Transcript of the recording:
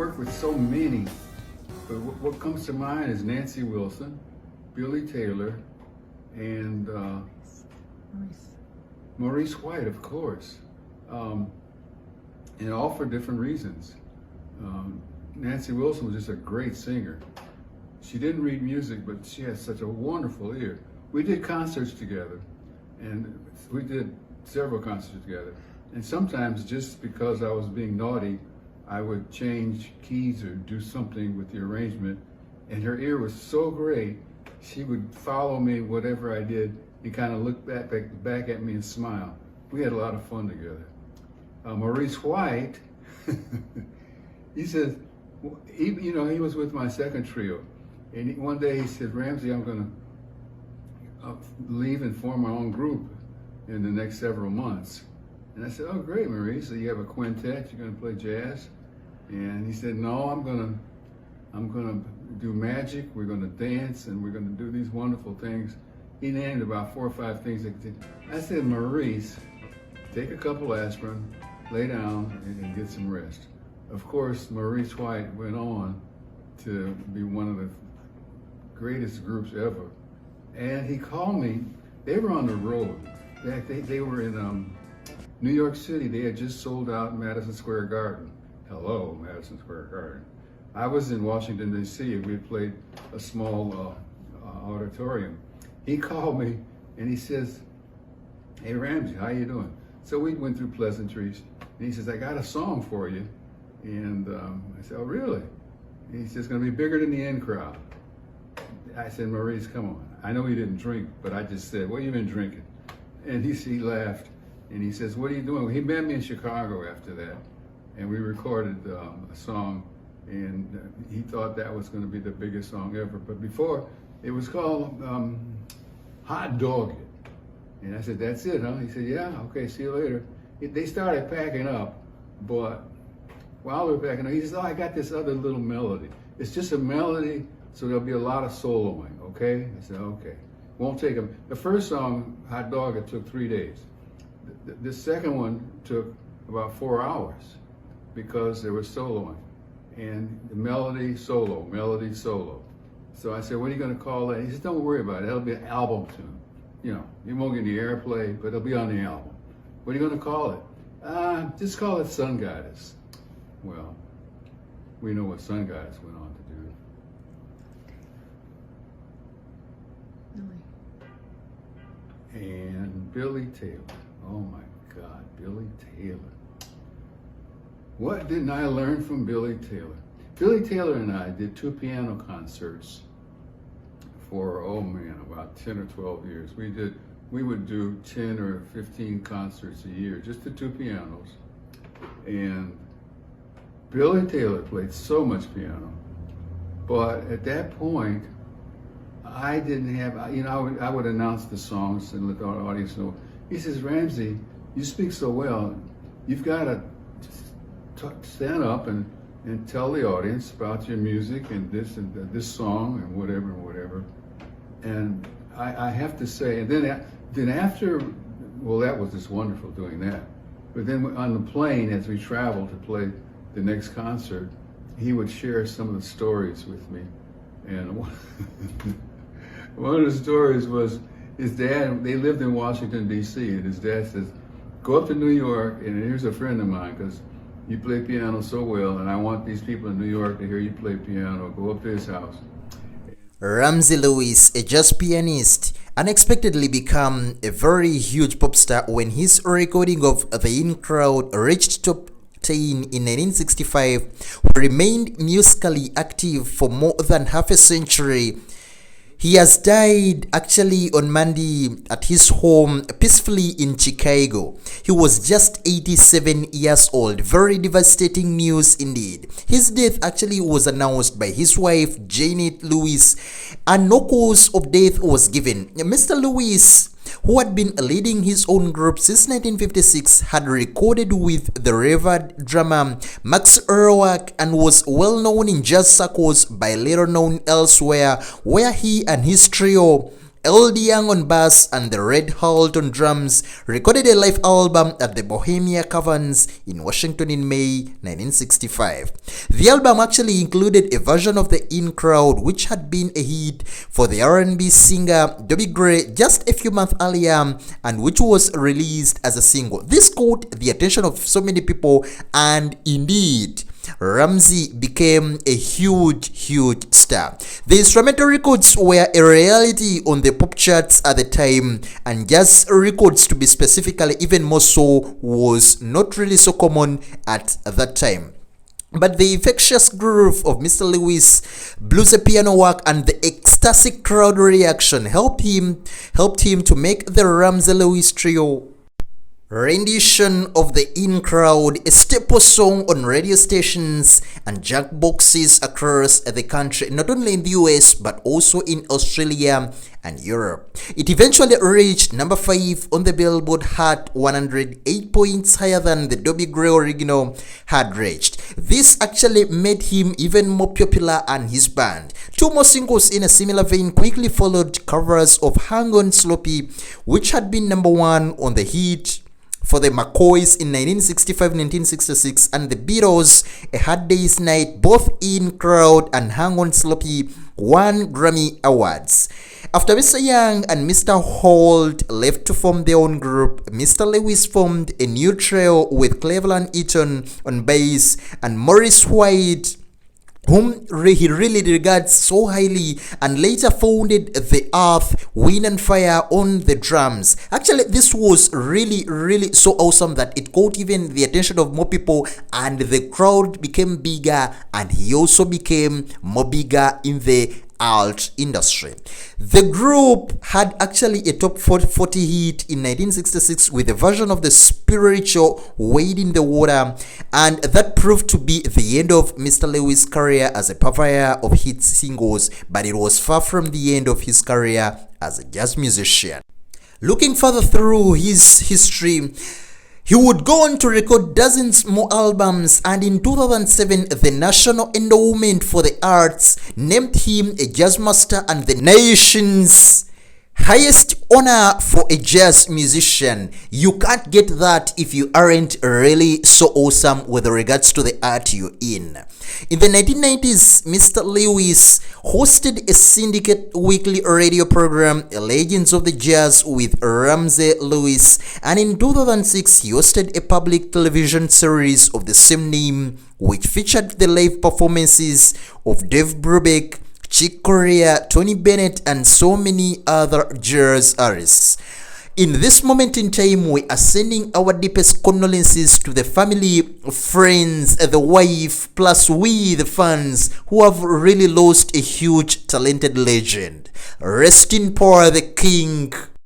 worked with so many, but what comes to mind is Nancy Wilson, Billy Taylor, and Maurice White, of course, and all for different reasons. Nancy Wilson was just a great singer. She didn't read music, but she had such a wonderful ear. We did concerts together, and we did several concerts together. And sometimes, just because I was being naughty, I would change keys or do something with the arrangement, and her ear was so great, she would follow me whatever I did and kind of look back at me and smile. We had a lot of fun together. Maurice White, he says, he was with my second trio, and one day he said, Ramsey, I'm going to leave and form my own group in the next several months. And I said, oh, great, Maurice, so you have a quintet, you're going to play jazz? And he said, no, I'm going to do magic, we're going to dance, and we're going to do these wonderful things. He named about 4 or 5 things that could do. I said, Maurice, take a couple aspirin, lay down, and get some rest. Of course, Maurice White went on to be one of the greatest groups ever. And he called me. They were on the road. They were in New York City. They had just sold out Madison Square Garden. Hello, Madison Square Garden. I was in Washington, D.C., and we had played a small auditorium. He called me, and he says, hey, Ramsey, how you doing? So we went through pleasantries, and he says, I got a song for you. And I said, oh, really? And he says, it's going to be bigger than the in crowd. I said, Maurice, come on. I know he didn't drink, but I just said, what have you been drinking? And he laughed, and he says, what are you doing? Well, he met me in Chicago after that, and we recorded a song, and he thought that was going to be the biggest song ever. But before, it was called Hot Dog It. And I said, that's it, huh? He said, yeah, okay, see you later. They started packing up, but while they were packing up, he says, oh, I got this other little melody. It's just a melody, so there'll be a lot of soloing, okay? I said, okay. Won't take them. The first song, Hot Dog, it took 3 days. The second one took about 4 hours because there was soloing. And the melody, solo, melody, solo. So I said, what are you going to call that? He said, don't worry about it. It'll be an album tune. You know, you won't get any airplay, but it'll be on the album. What are you going to call it? Just call it Sun Goddess. Well, we know what Sun Goddess went on to do. And Billy Taylor. Oh my God, Billy Taylor. What didn't I learn from Billy Taylor? Billy Taylor and I did 2 piano concerts for, oh man, about 10 or 12 years. We would do 10 or 15 concerts a year, just the 2 pianos. And Billy Taylor played so much piano, but at that point, I didn't have, I would announce the songs and let the audience know. He says, Ramsey, you speak so well, you've got to stand up and tell the audience about your music and this song and whatever. And I have to say, and then after, well, that was just wonderful doing that. But then on the plane, as we traveled to play the next concert, he would share some of the stories with me. And one of the stories was his dad, they lived in Washington, D.C., and his dad says, go up to New York, and here's a friend of mine, because you play piano so well, and I want these people in New York to hear you play piano. Go up to his house. Ramsey Lewis, a jazz pianist, unexpectedly became a very huge pop star when his recording of The In Crowd reached top 10 in 1965, who remained musically active for more than half a century. He has died actually on Monday at his home peacefully in Chicago. He was just 87 years old. Very devastating news indeed. His death actually was announced by his wife, Janet Lewis, and no cause of death was given. Mr. Lewis, who had been leading his own group since 1956, had recorded with the revered drummer Max Erwach and was well known in jazz circles, but little known elsewhere, where he and his trio L.D. Young on bass and the Red Holt on drums recorded a live album at the Bohemia Caverns in Washington in May 1965. The album actually included a version of the In Crowd, which had been a hit for the R&B singer Dobie Gray just a few months earlier, and which was released as a single. This caught the attention of so many people, and indeed Ramsey became a huge star. The instrumental records were a reality on the pop charts at the time, and jazz records, to be specifically even more so, was not really so common at that time. But the infectious groove of Mr. Lewis' bluesy piano work and the ecstatic crowd reaction helped him to make the Ramsey Lewis trio rendition of the In Crowd a staple song on radio stations and jukeboxes across the country, not only in the US but also in Australia and Europe. It eventually reached number 5 on the Billboard Hot 100, 8 points higher than the Dobie Gray original had reached. This actually made him even more popular and his band. Two more singles in a similar vein quickly followed, covers of Hang On Sloppy, which had been number 1 on the hit for the McCoys in 1965-1966, and the Beatles, A Hard Day's Night. Both In Crowd and Hang On Sloppy won Grammy Awards. After Mr. Young and Mr. Holt left to form their own group, Mr. Lewis formed a new trio with Cleveland Eaton on bass and Maurice White, whom he really regards so highly, and later founded the Earth, Wind and Fire on the drums. Actually, this was really so awesome that it caught even the attention of more people, and the crowd became bigger, and he also became more bigger in the alt industry. The group had actually a top 40 hit in 1966 with a version of the spiritual Wade in the Water, and that proved to be the end of Mr. Lewis' career as a purveyor of hit singles, but it was far from the end of his career as a jazz musician. Looking further through his history, he would go on to record dozens more albums, and in 2007, the National Endowment for the Arts named him a jazz master and the nation's highest honor for a jazz musician. You can't get that if you aren't really so awesome with regards to the art you're in. In the 1990s, Mr. Lewis hosted a syndicate weekly radio program, Legends of the Jazz, with Ramsey Lewis, and in 2006 he hosted a public television series of the same name, which featured the live performances of Dave Brubeck, Chick Corea, Tony Bennett, and so many other jazz artists. In this moment in time, we are sending our deepest condolences to the family, friends, the wife, plus we, the fans, who have really lost a huge talented legend. Rest in power, the king.